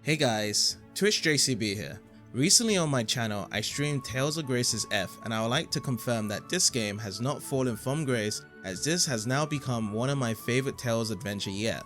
Hey guys, Twitch JCB here. Recently on my channel I streamed Tales of Grace's F, and I would like to confirm that this game has not fallen from grace, as this has now become one of my favorite Tales adventure yet.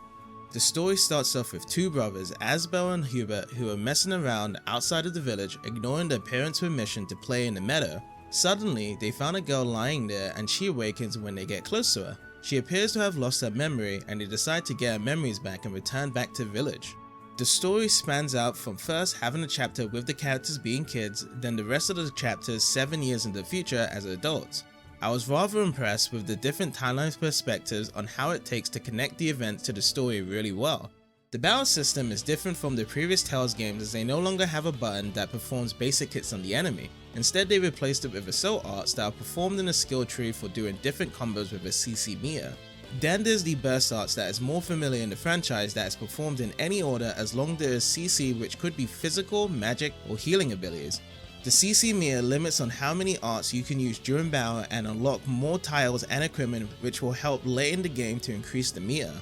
The story starts off with two brothers, Asbel and Hubert, who are messing around outside of the village, ignoring their parents' permission to play in the meadow. Suddenly they found a girl lying there and she awakens when they get close to her. She appears to have lost her memory, and they decide to get her memories back and return back to the village. The story spans out from first having a chapter with the characters being kids, then the rest of the chapters 7 years into the future as adults. I was rather impressed with the different timeline perspectives on how it takes to connect the events to the story really well. The battle system is different from the previous Tales games, as they no longer have a button that performs basic hits on the enemy. Instead, they replaced it with assault arts that are performed in a skill tree for doing different combos with a CC meter. Then there's the burst arts that is more familiar in the franchise, that is performed in any order as long as there is CC, which could be physical, magic, or healing abilities. The CC meter limits on how many arts you can use during battle and unlock more tiles and equipment, which will help late in the game to increase the meter.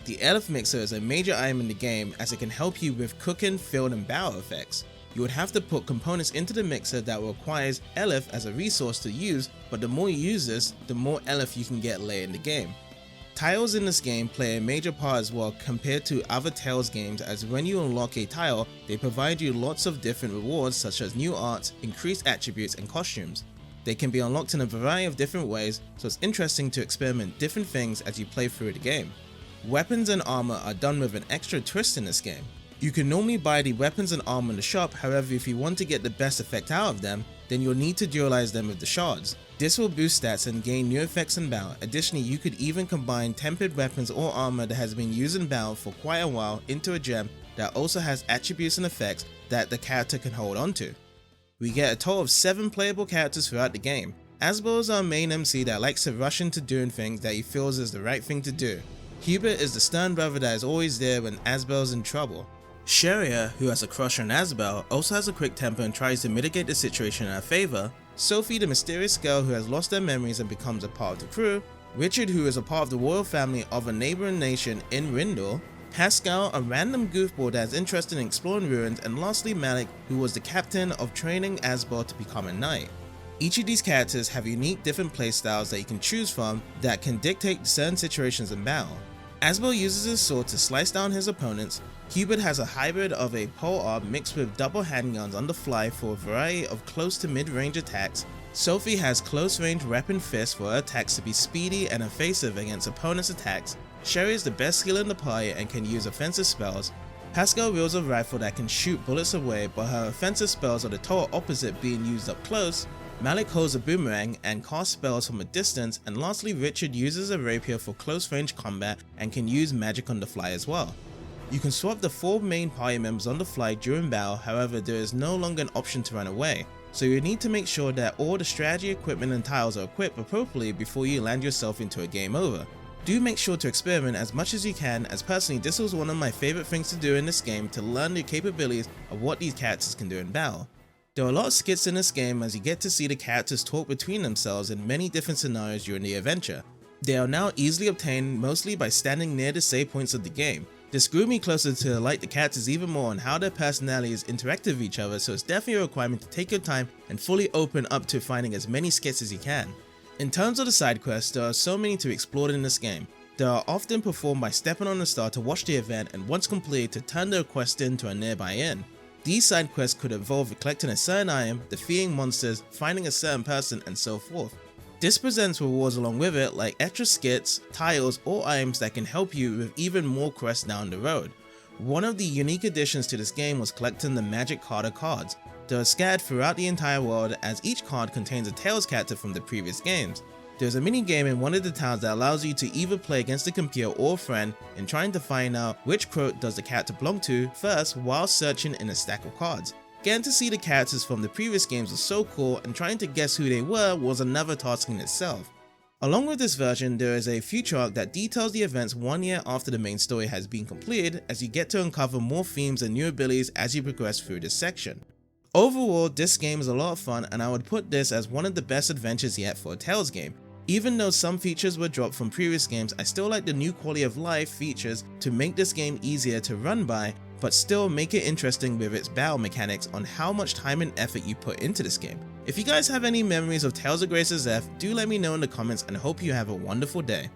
The Elf Mixer is a major item in the game, as it can help you with cooking, field, and battle effects. You would have to put components into the mixer that requires Elf as a resource to use, but the more you use this, the more Elf you can get later in the game. Tiles in this game play a major part as well compared to other Tales games, as when you unlock a tile, they provide you lots of different rewards such as new arts, increased attributes, and costumes. They can be unlocked in a variety of different ways, so it's interesting to experiment different things as you play through the game. Weapons and armor are done with an extra twist in this game. You can normally buy the weapons and armor in the shop, however if you want to get the best effect out of them, then you'll need to dualize them with the shards. This will boost stats and gain new effects in battle. Additionally, you could even combine tempered weapons or armor that has been used in battle for quite a while into a gem that also has attributes and effects that the character can hold onto. We get a total of 7 playable characters throughout the game. Asbel is our main MC that likes to rush into doing things that he feels is the right thing to do. Hubert is the stern brother that is always there when Asbel is in trouble. Sheria, who has a crush on Asbel, also has a quick temper and tries to mitigate the situation in her favor. Sophie, the mysterious girl who has lost her memories and becomes a part of the crew. Richard, who is a part of the royal family of a neighboring nation in Rindor. Pascal, a random goofball that is interested in exploring ruins. And lastly Malik, who was the captain of training Asbel to become a knight. Each of these characters have unique different playstyles that you can choose from that can dictate certain situations in battle. Asbel uses his sword to slice down his opponents. Hubert has a hybrid of a pole arm mixed with double handguns on the fly for a variety of close to mid-range attacks. Sophie has close range weapon fists for her attacks to be speedy and evasive against opponents' attacks. Sherry is the best healer in the party and can use offensive spells. Pascal wields a rifle that can shoot bullets away, but her offensive spells are the total opposite, being used up close. Malik holds a boomerang and casts spells from a distance, and lastly Richard uses a rapier for close range combat and can use magic on the fly as well. You can swap the 4 main party members on the fly during battle, however there is no longer an option to run away, so you need to make sure that all the strategy equipment and tiles are equipped appropriately before you land yourself into a game over. Do make sure to experiment as much as you can, as personally this was one of my favorite things to do in this game, to learn the capabilities of what these characters can do in battle. There are a lot of skits in this game, as you get to see the characters talk between themselves in many different scenarios during the adventure. They are now easily obtained mostly by standing near the save points of the game. This grew me closer to like the characters even more and how their personalities interact with each other, so it's definitely a requirement to take your time and fully open up to finding as many skits as you can. In terms of the side quests, there are so many to explore in this game. They are often performed by stepping on the star to watch the event, and once completed to turn the quest into a nearby inn. These side quests could involve collecting a certain item, defeating monsters, finding a certain person, and so forth. This presents rewards along with it, like extra skits, tiles, or items that can help you with even more quests down the road. One of the unique additions to this game was collecting the magic card of cards. They are scattered throughout the entire world, as each card contains a Tales character from the previous games. There's a mini game in one of the towns that allows you to either play against a computer or a friend in trying to find out which quote does the character belong to first while searching in a stack of cards. Getting to see the characters from the previous games was so cool, and trying to guess who they were was another task in itself. Along with this version, there is a future arc that details the events 1 year after the main story has been completed, as you get to uncover more themes and new abilities as you progress through this section. Overall, this game is a lot of fun, and I would put this as one of the best adventures yet for a Tales game. Even though some features were dropped from previous games, I still like the new quality of life features to make this game easier to run by, but still make it interesting with its battle mechanics on how much time and effort you put into this game. If you guys have any memories of Tales of Graces F, do let me know in the comments and hope you have a wonderful day.